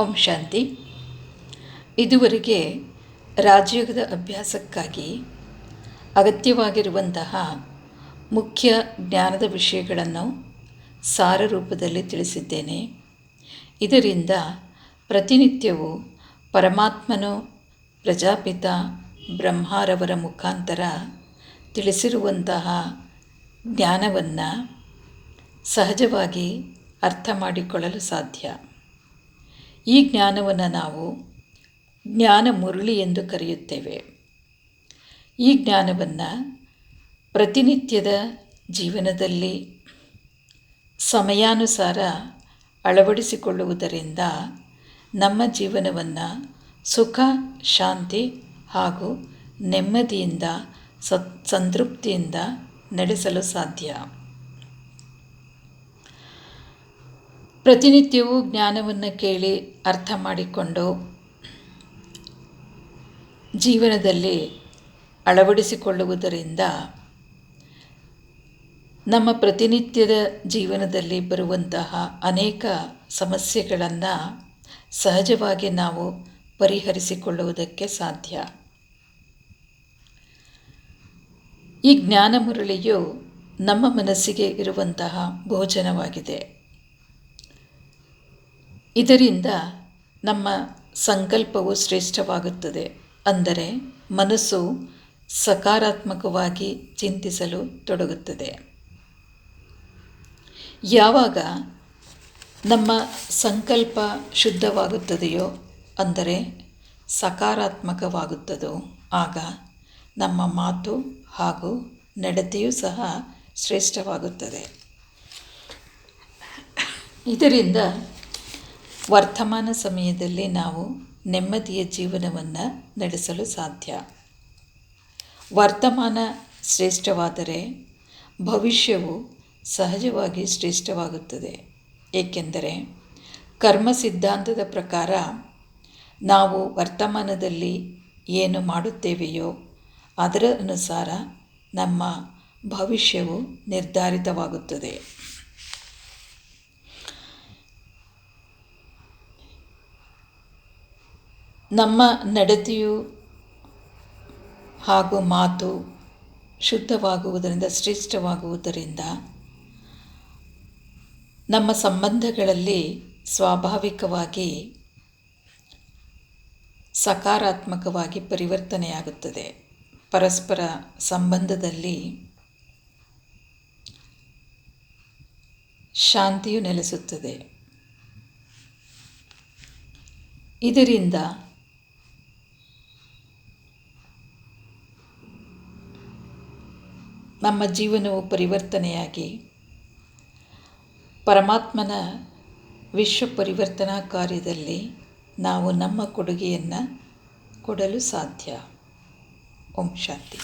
ಓಂ ಶಾಂತಿ. ಇದುವರೆಗೆ ರಾಜಯೋಗದ ಅಭ್ಯಾಸಕ್ಕಾಗಿ ಅಗತ್ಯವಾಗಿರುವಂತಹ ಮುಖ್ಯ ಜ್ಞಾನದ ವಿಷಯಗಳನ್ನು ಸಾರ ರೂಪದಲ್ಲಿ ತಿಳಿಸಿದ್ದೇನೆ. ಇದರಿಂದ ಪ್ರತಿನಿತ್ಯವೂ ಪರಮಾತ್ಮನು ಪ್ರಜಾಪಿತ ಬ್ರಹ್ಮರವರ ಮುಖಾಂತರ ತಿಳಿಸಿರುವಂತಹ ಜ್ಞಾನವನ್ನು ಸಹಜವಾಗಿ ಅರ್ಥ ಮಾಡಿಕೊಳ್ಳಲು ಸಾಧ್ಯ. ಈ ಜ್ಞಾನವನ್ನು ನಾವು ಜ್ಞಾನ ಮುರಳಿ ಎಂದು ಕರೆಯುತ್ತೇವೆ. ಈ ಜ್ಞಾನವನ್ನು ಪ್ರತಿನಿತ್ಯದ ಜೀವನದಲ್ಲಿ ಸಮಯಾನುಸಾರ ಅಳವಡಿಸಿಕೊಳ್ಳುವುದರಿಂದ ನಮ್ಮ ಜೀವನವನ್ನು ಸುಖ, ಶಾಂತಿ ಹಾಗೂ ನೆಮ್ಮದಿಯಿಂದ ಸಂತೃಪ್ತಿಯಿಂದ ನಡೆಸಲು ಸಾಧ್ಯ. ಪ್ರತಿನಿತ್ಯವೂ ಜ್ಞಾನವನ್ನು ಕೇಳಿ ಅರ್ಥ ಮಾಡಿಕೊಂಡು ಜೀವನದಲ್ಲಿ ಅಳವಡಿಸಿಕೊಳ್ಳುವುದರಿಂದ ನಮ್ಮ ಪ್ರತಿನಿತ್ಯದ ಜೀವನದಲ್ಲಿ ಬರುವಂತಹ ಅನೇಕ ಸಮಸ್ಯೆಗಳನ್ನು ಸಹಜವಾಗಿ ನಾವು ಪರಿಹರಿಸಿಕೊಳ್ಳುವುದಕ್ಕೆ ಸಾಧ್ಯ. ಈ ಜ್ಞಾನ ಮುರಳಿಯು ನಮ್ಮ ಮನಸ್ಸಿಗೆ ಇರುವಂತಹ ಭೋಜನವಾಗಿದೆ. ಇದರಿಂದ ನಮ್ಮ ಸಂಕಲ್ಪವು ಶ್ರೇಷ್ಠವಾಗುತ್ತದೆ. ಅಂದರೆ ಮನಸ್ಸು ಸಕಾರಾತ್ಮಕವಾಗಿ ಚಿಂತಿಸಲು ತೊಡಗುತ್ತದೆ. ಯಾವಾಗ ನಮ್ಮ ಸಂಕಲ್ಪ ಶುದ್ಧವಾಗುತ್ತದೆಯೋ, ಅಂದರೆ ಸಕಾರಾತ್ಮಕವಾಗುತ್ತದೋ, ಆಗ ನಮ್ಮ ಮಾತು ಹಾಗೂ ನಡತೆಯೂ ಸಹ ಶ್ರೇಷ್ಠವಾಗುತ್ತದೆ. ಇದರಿಂದ ವರ್ತಮಾನ ಸಮಯದಲ್ಲಿ ನಾವು ನೆಮ್ಮದಿಯ ಜೀವನವನ್ನು ನಡೆಸಲು ಸಾಧ್ಯ. ವರ್ತಮಾನ ಶ್ರೇಷ್ಠವಾದರೆ ಭವಿಷ್ಯವು ಸಹಜವಾಗಿ ಶ್ರೇಷ್ಠವಾಗುತ್ತದೆ. ಏಕೆಂದರೆ ಕರ್ಮ ಸಿದ್ಧಾಂತದ ಪ್ರಕಾರ ನಾವು ವರ್ತಮಾನದಲ್ಲಿ ಏನು ಮಾಡುತ್ತೇವೆಯೋ ಅದರ ಅನುಸಾರ ನಮ್ಮ ಭವಿಷ್ಯವು ನಿರ್ಧಾರಿತವಾಗುತ್ತದೆ. ನಮ್ಮ ನಡತೆಯು ಹಾಗೂ ಮಾತು ಶುದ್ಧವಾಗುವುದರಿಂದ, ಶ್ರೇಷ್ಠವಾಗುವುದರಿಂದ ನಮ್ಮ ಸಂಬಂಧಗಳಲ್ಲಿ ಸ್ವಾಭಾವಿಕವಾಗಿ ಸಕಾರಾತ್ಮಕವಾಗಿ ಪರಿವರ್ತನೆಯಾಗುತ್ತದೆ. ಪರಸ್ಪರ ಸಂಬಂಧದಲ್ಲಿ ಶಾಂತಿಯು ನೆಲೆಸುತ್ತದೆ. ಇದರಿಂದ ನಮ್ಮ ಜೀವನವು ಪರಿವರ್ತನೆಯಾಗಿ ಪರಮಾತ್ಮನ ವಿಶ್ವ ಪರಿವರ್ತನಾ ಕಾರ್ಯದಲ್ಲಿ ನಾವು ನಮ್ಮ ಕೊಡುಗೆಯನ್ನು ಕೊಡಲು ಸಾಧ್ಯ. ಓಂ ಶಾಂತಿ.